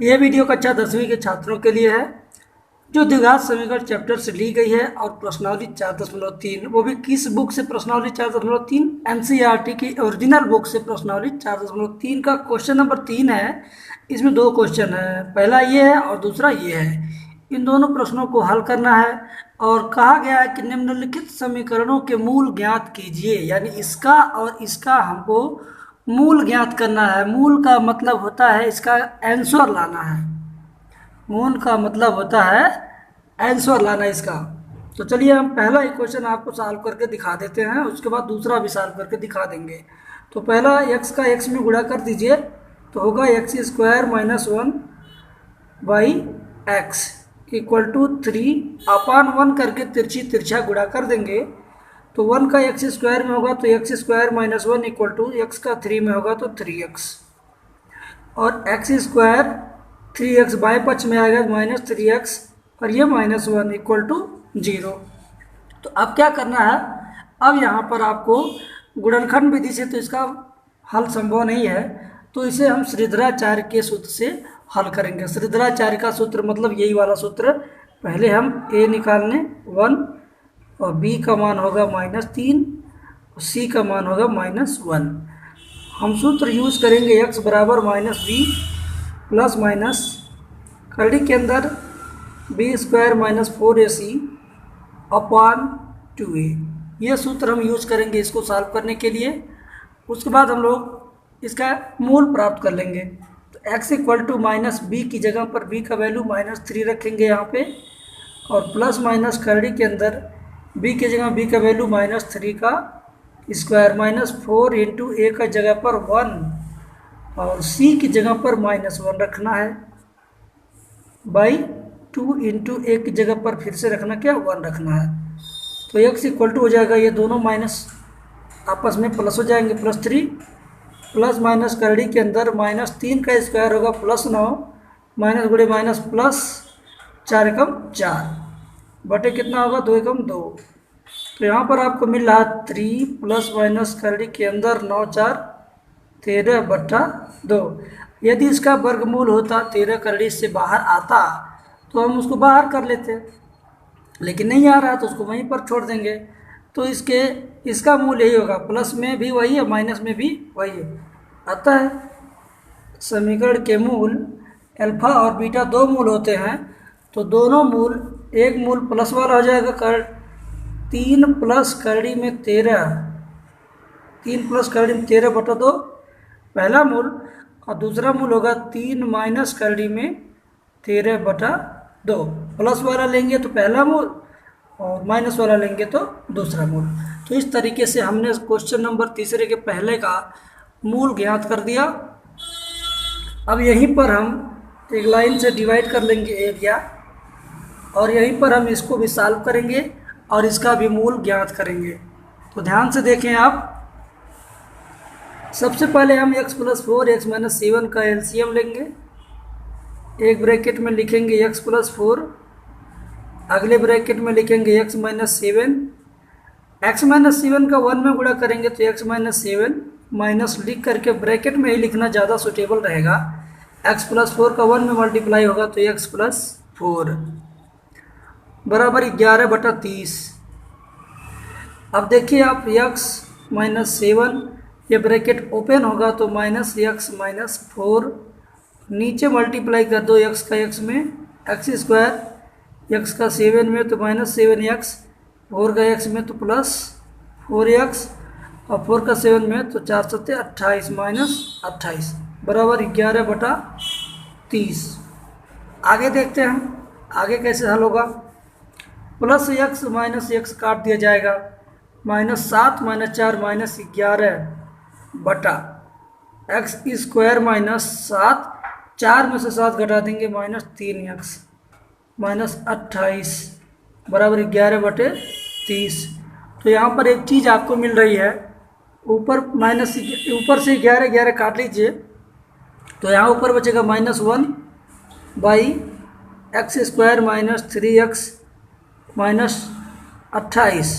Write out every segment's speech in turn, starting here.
यह वीडियो कक्षा 10वीं के छात्रों के लिए है जो द्विघात समीकरण चैप्टर से ली गई है और प्रश्नावली 4.3, वो भी किस बुक से प्रश्नावली 4.3? एनसीईआरटी की ओरिजिनल बुक से प्रश्नावली 4.3 का क्वेश्चन नंबर 3 है। इसमें दो क्वेश्चन है, पहला ये है और दूसरा ये है। इन दोनों प्रश्नों को हल करना है और कहा गया है कि निम्नलिखित समीकरणों के मूल ज्ञात कीजिए, यानी इसका और इसका हमको मूल ज्ञात करना है। मूल का मतलब होता है इसका आंसर लाना है। मूल का मतलब होता है आंसर लाना इसका। तो चलिए हम पहला एक क्वेश्चन आपको सॉल्व करके दिखा देते हैं, उसके बाद दूसरा भी सॉल्व करके दिखा देंगे। तो पहला x का x में गुणा कर दीजिए तो होगा x² - 1 by x equal to 3/1 करके तिरछी तिरछा गुणा कर देंगे तो 1 का x² में होगा तो x² - 1 इक्वल टू x का 3 में होगा तो 3x और x² 3x बाएं पक्ष में आएगा -3x और ये -1 इक्वल टू 0। तो अब क्या करना है, अब यहाँ पर आपको गुणनखंड विधि से तो इसका हल संभव नहीं है, तो इसे हम श्रीधराचार्य के सूत्र से हल करेंगे। श्रीधराचार्य का सूत्र मतलब यही वाला सूत्र। पहले हम a निकालने 1 और b का मान होगा -3 और c का मान होगा -1। हम सूत्र यूज करेंगे x बराबर -b प्लस माइनस करड़ी के अंदर b² - 4ac अपॉन 2a। ये सूत्र हम यूज करेंगे इसको सॉल्व करने के लिए। उसके बाद हम लोग इसका मूल प्राप्त कर लेंगे। तो x इक्वल टू -b की जगह पर b का वैल्यू -3 रखेंगे यहाँ पे और प्लस माइनस करड़ी के अंदर b की जगह b का वैल्यू -3 का स्क्वायर -4 इंटू a का जगह पर 1 और c की जगह पर -1 रखना है बाई 2 इंटू a की जगह पर फिर से रखना क्या 1 रखना है। तो x इक्वल टू हो जाएगा, ये दोनों माइनस आपस में प्लस हो जाएंगे +3 प्लस माइनस करड़ी के अंदर -3 का स्क्वायर होगा +9 माइनस गुड़े माइनस प्लस 4 एकम 4 बटे कितना होगा 2 एकम 2। तो यहाँ पर आपको मिल रहा 3 प्लस माइनस करड़ी के अंदर 9 4 13/2। यदि इसका वर्गमूल होता 13 करड़ी से बाहर आता तो हम उसको बाहर कर लेते, लेकिन नहीं आ रहा तो उसको वहीं पर छोड़ देंगे। तो इसका मूल यही होगा, प्लस में भी वही है माइनस में भी वही है। अतः समीकरण के मूल अल्फा और बीटा दो मूल होते हैं, तो दोनों मूल, एक मूल प्लस वाला हो जाएगा 3 प्लस करड़ी में 13, 3 प्लस करड़ी में 13/2 पहला मूल, और दूसरा मूल होगा 3 माइनस करड़ी में 13/2। प्लस वाला लेंगे तो पहला मूल और माइनस वाला लेंगे तो दूसरा मूल। तो इस तरीके से हमने क्वेश्चन नंबर तीसरे के पहले का मूल ज्ञात कर दिया। अब यहीं पर हम एक लाइन से डिवाइड कर लेंगे एरिया और यहीं पर हम इसको भी सॉल्व करेंगे और इसका भी मूल ज्ञात करेंगे। तो ध्यान से देखें आप। सबसे पहले हम x + 4 x - 7 का एलसीएम लेंगे। एक ब्रैकेट में लिखेंगे x + 4, अगले ब्रैकेट में लिखेंगे x - 7। x - 7 का 1 में गुणा करेंगे तो x - 7 माइनस लिख करके ब्रैकेट में ही लिखना ज़्यादा सूटेबल रहेगा। x + 4 का 1 में मल्टीप्लाई होगा तो x + 4 बराबर 11/30। अब देखिए आप x - 7, ये ब्रैकेट ओपन होगा तो -x - 4 नीचे मल्टीप्लाई कर दो x का x में, x² x का 7 में तो -7x, 4 का x में तो +4x और 4 का 7 में तो 4 × 7 = 28 - 28 बराबर 11/30। आगे देखते हैं हम आगे कैसे हल होगा। +x -x काट दिया जाएगा, -7 - 4 -11 बटा x² -7, 4 में से 7 घटा देंगे -3x -28 बराबर 11/30। तो यहाँ पर एक चीज़ आपको मिल रही है, ऊपर से 11 काट लीजिए तो यहाँ ऊपर बचेगा -1 बाई x² -3x -28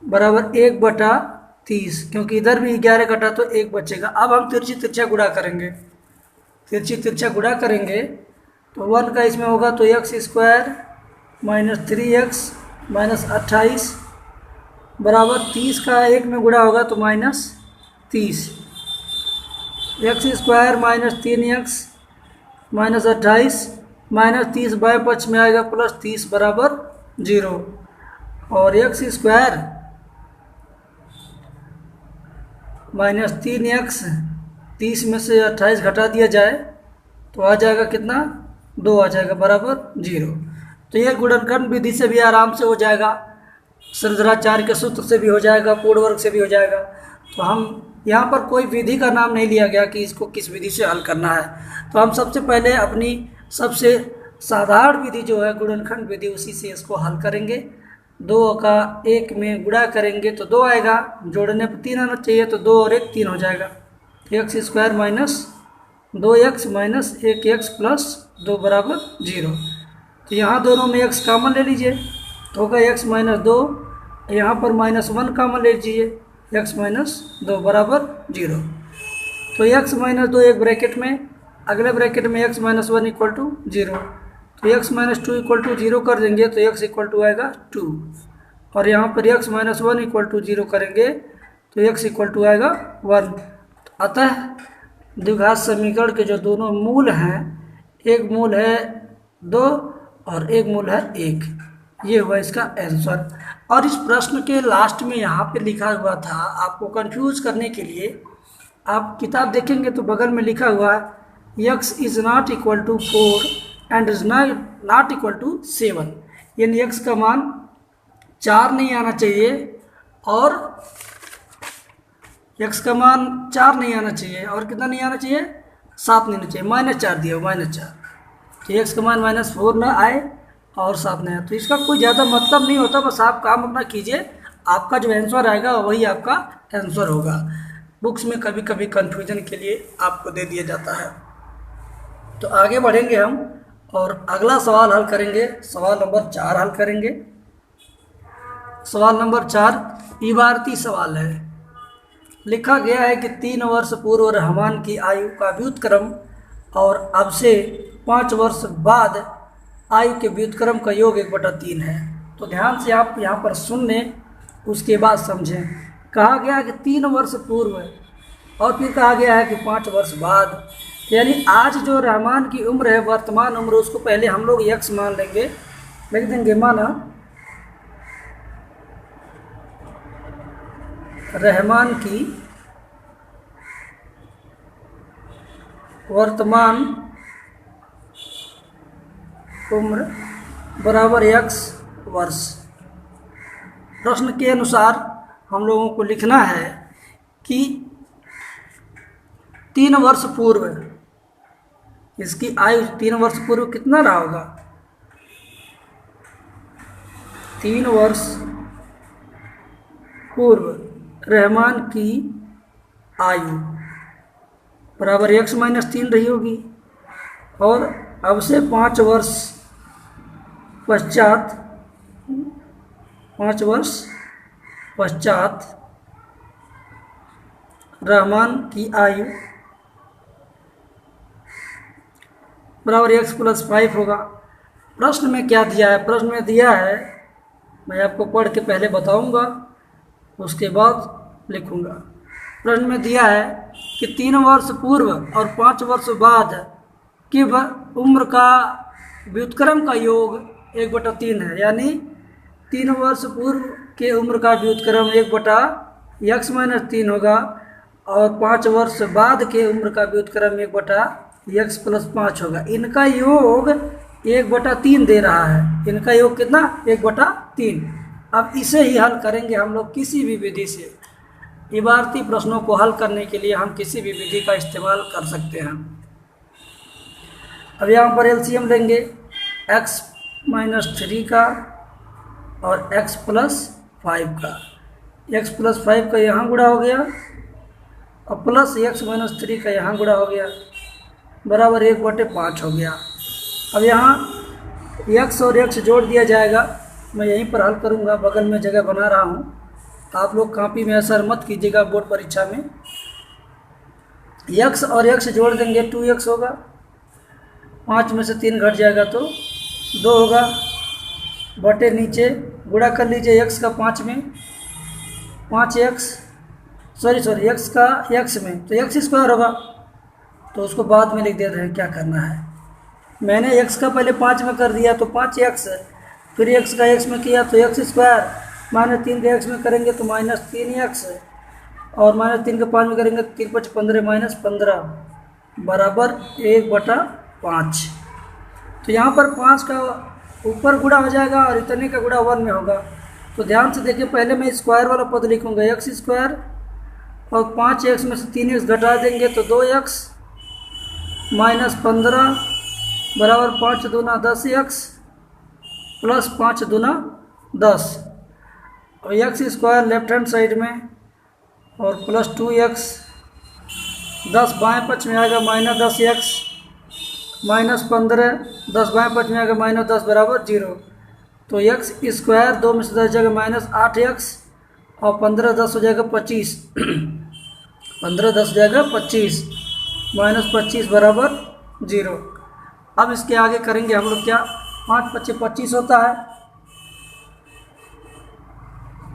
बराबर 1/30, क्योंकि इधर भी 11 कटा तो 1 बचेगा। अब हम तिरछी तिरछा गुणा करेंगे तिरछी तिरछा गुणा करेंगे तो 1 का इसमें होगा तो x square minus 3x minus 28 बराबर 30 का 1 में गुणा होगा तो minus 30। X square minus 3x minus 28 minus 30 बाएं पक्ष में आएगा प्लस 30 बराबर 0। और एक्स स्क्वायर माइनस 3x 30 में से 28 घटा दिया जाए तो आ जाएगा कितना 2 आ जाएगा बराबर 0। तो ये गुणनखंड विधि से भी आराम से हो जाएगा, श्रृंखलाचार्य के सूत्र से भी हो जाएगा, पूर्ण वर्ग से भी हो जाएगा। तो हम यहाँ पर कोई विधि का नाम नहीं लिया गया कि इसको किस विधि से हल करना है। तो हम सबसे पहले अपनी सबसे साधारण विधि जो है गुणनखंड विधि, उसी से इसको हल करेंगे। 2 का 1 में गुणा करेंगे तो 2 आएगा, जोड़ने पर 3 आना चाहिए तो 2 और 1 3 हो जाएगा। X square minus 2x minus 1x plus 2 बराबर 0। तो यहाँ दोनों में x कॉमन ले लीजिए तो होगा x माइनस 2, यहाँ पर माइनस 1 कॉमन ले लीजिए, x माइनस 2 बराबर 0। तो x माइनस 2 एक ब्रैकेट में, अगले ब्रैकेट में x माइनस 1 इक्वल टू 0। तो x माइनस 2 इक्वल टू 0 कर देंगे तो x इक्वल टू आएगा 2, और यहाँ पर x माइनस 1 इक्वल टू 0 करेंगे तो x इक्वल टू आएगा 1। अतः द्विघात समीकरण के जो दोनों मूल हैं, एक मूल है 2 और एक मूल है 1, ये हुआ इसका आंसर। और इस प्रश्न के लास्ट में यहाँ पे लिखा हुआ था, आपको कंफ्यूज करने के लिए, आप किताब देखेंगे तो बगल में लिखा हुआ है x is not equal to 4 and is not equal to 7, यानी x का मान 4 नहीं आना चाहिए और x का मान 4 नहीं आना चाहिए, और कितना नहीं आना चाहिए 7 नहीं आना चाहिए, -4 दिया -4। तो x का मान -4 ना आए और 7 नहीं आए, तो इसका कोई ज़्यादा मतलब नहीं होता। बस आप काम अपना कीजिए, आपका जो आंसर आएगा वही आपका आंसर होगा। बुक्स में कभी कभी कन्फ्यूजन के लिए आपको दे दिया जाता है। तो आगे बढ़ेंगे हम और अगला सवाल हल करेंगे, सवाल नंबर 4 हल करेंगे। सवाल नंबर 4 इबारती सवाल है। लिखा गया है कि 3 वर्ष पूर्व रहमान की आयु का व्युत्क्रम और अब से 5 वर्ष बाद आयु के व्युत्क्रम का योग 1/3 है। तो ध्यान से आप यहाँ पर सुन लें, उसके बाद समझें। कहा गया है कि 3 वर्ष पूर्व और फिर कहा गया है कि 5 वर्ष बाद, यानी आज जो रहमान की उम्र है, वर्तमान उम्र, उसको पहले हम लोग x मान लेंगे, लिख देंगे माना रहमान की वर्तमान उम्र बराबर x वर्ष। प्रश्न के अनुसार हम लोगों को लिखना है कि 3 वर्ष पूर्व इसकी आयु 3 वर्ष पूर्व कितना रहा होगा। 3 वर्ष पूर्व रहमान की आयु बराबर x माइनस 3 रही होगी, और अब से 5 वर्ष पश्चात, 5 वर्ष पश्चात रहमान की आयु बराबर x प्लस 5 होगा। प्रश्न में क्या दिया है? प्रश्न में दिया है, मैं आपको पढ़ के पहले बताऊंगा, उसके बाद लिखूंगा। प्रश्न में दिया है कि 3 वर्ष पूर्व और 5 वर्ष बाद की उम्र का व्युत्क्रम का योग 1/3 है, यानी 3 वर्ष पूर्व के उम्र का व्युत्क्रम 1/x माइनस 3 होगा, और 5 वर्ष बाद के उम्र का व्युत्क्रम 1/x प्लस 5 होगा। इनका योग 1/3 दे रहा है। इनका योग कितना? 1/3। अब इसे ही हल करेंगे हम लोग किसी भी विधि से। इबारती प्रश्नों को हल करने के लिए हम किसी भी विधि का इस्तेमाल कर सकते हैं। अब यहाँ पर एलसीएम लेंगे x माइनस 3 का और x प्लस 5 का। x प्लस 5 का यहाँ गुणा हो गया और प्लस x माइनस 3 का यहाँ गुणा हो गया, बराबर 1/5 हो गया। अब यहाँ x और x जोड़ दिया जाएगा। मैं यहीं पर हल करूँगा, बगल में जगह बना रहा हूँ। आप लोग कॉपी में असर मत कीजिएगा बोर्ड परीक्षा में। एक्स और एक्स जोड़ देंगे 2x होगा, 5 में से 3 घट जाएगा तो 2 होगा, बटे नीचे गुणा कर लीजिए x का 5 में, 5x सॉरी x का x में तो x स्क्वायर होगा, तो उसको बाद में लिख दे रहे हैं क्या करना है। मैंने x का पहले 5 में कर दिया तो 5x, फिर x का x में किया तो x स्क्वायर, -3 का x में करेंगे तो -3x, और -3 का 5 में करेंगे 3 5 15 -15 बराबर 1/5। तो यहाँ पर 5 का ऊपर गुणा हो जाएगा और इतने का गुणा 1 में होगा। तो ध्यान से देखिए, पहले मैं स्क्वायर वाला पद लिखूँगा x स्क्वायर, और 5x में से 3x घटा देंगे तो 2x -15 बराबर 5 दूना 10x प्लस 5 दूना 10, और x square left hand side में और प्लस 2x, 10 बाएं पक्ष में आएगा -10x -15, 10 बाएं पक्ष में आएगा -10 बराबर 0। तो x स्क्वायर 2 में से 10 जाएगा -8x, और 15 10 हो जाएगा 25 15 10 हो जाएगा 25, -25 बराबर 0। अब इसके आगे करेंगे हम लोग क्या, 5 पच्चे 25 होता है,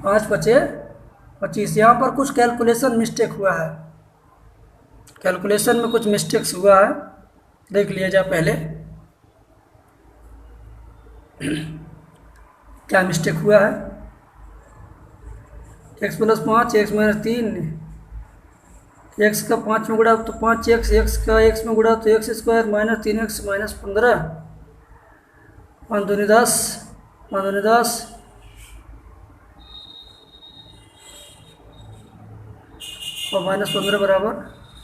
5 पच्चे 25। यहाँ पर कुछ कैलकुलेशन मिस्टेक हुआ है, कैलकुलेशन में कुछ मिस्टेक्स हुआ है, देख लिया जाए पहले क्या मिस्टेक हुआ है। x + 5 x - 3, x का 5 में गुणा तो 5x, x का x में गुणा तो x स्क्वायर -3x -15, 5 दूनी 10, 5 दूनी 10 और -15 बराबर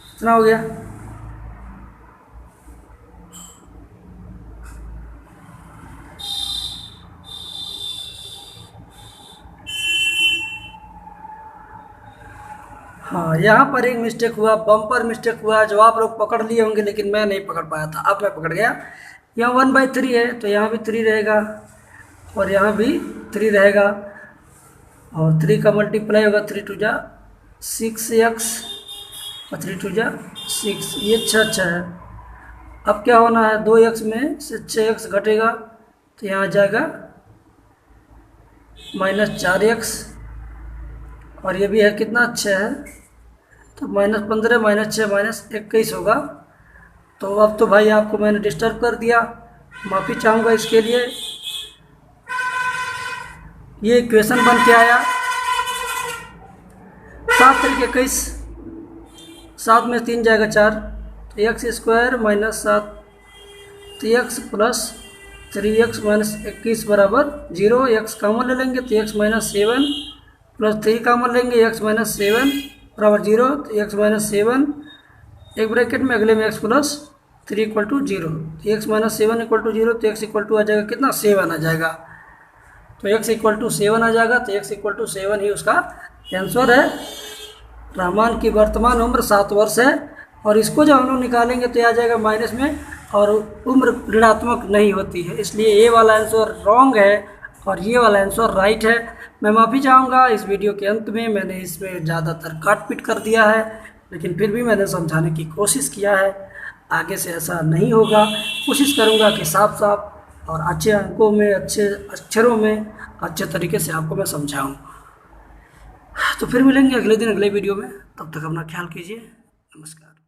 कितना हो गया, हाँ यहाँ पर एक मिस्टेक हुआ, बम्पर मिस्टेक हुआ जो आप लोग पकड़ लिए होंगे, लेकिन मैं नहीं पकड़ पाया था, अब मैं पकड़ गया। यहाँ 1/3 है तो यहाँ भी 3 रहेगा और यहाँ भी 3 रहेगा, और 3 का मल्टीप्लाई होगा 3 2 जा 6x और 3 2 जा 6, ये 6 है। अब क्या होना है, 2x में से 6x घटेगा तो यहाँ आ जाएगा -4x, और ये भी है कितना 6 है तो -15 -6 -21 होगा। तो अब तो भाई आपको मैंने डिस्टर्ब कर दिया, माफ़ी चाहूँगा इसके लिए। ये इक्वेशन बन के आया 7 तरीके 21, 7 में 3 जाएगा 4, तो x square -7 3x plus 3x -21 बराबर 0। x कॉमन ले लेंगे तो x -7 प्लस 3 कॉमन लेंगे x -7 बराबर 0, तो x -7 एक ब्रैकेट में, अगले में x प्लस 3 = 0, तो x -7 = 0, तो x आ जाएगा कितना 7 आ जाएगा, तो x = 7 आ जाएगा, तो x = 7 ही उसका आंसर है। रहमान की वर्तमान उम्र 7 वर्ष है, और इसको जब हम लोग निकालेंगे तो आ जाएगा माइनस में, और उम्र ऋणात्मक नहीं होती है, इसलिए ये वाला आंसर रॉन्ग है और ये वाला आंसर राइट है। मैं माफ़ी चाहूँगा, इस वीडियो के अंत में मैंने इसमें ज़्यादातर काट पीट कर दिया है, लेकिन फिर भी मैंने समझाने की कोशिश किया है। आगे से ऐसा नहीं होगा, कोशिश करूँगा कि साफ साफ और अच्छे अंकों में, अच्छे अक्षरों में, अच्छे तरीके से आपको मैं समझाऊँ। तो फिर मिलेंगे अगले दिन अगले वीडियो में, तब तक अपना ख्याल कीजिए। नमस्कार।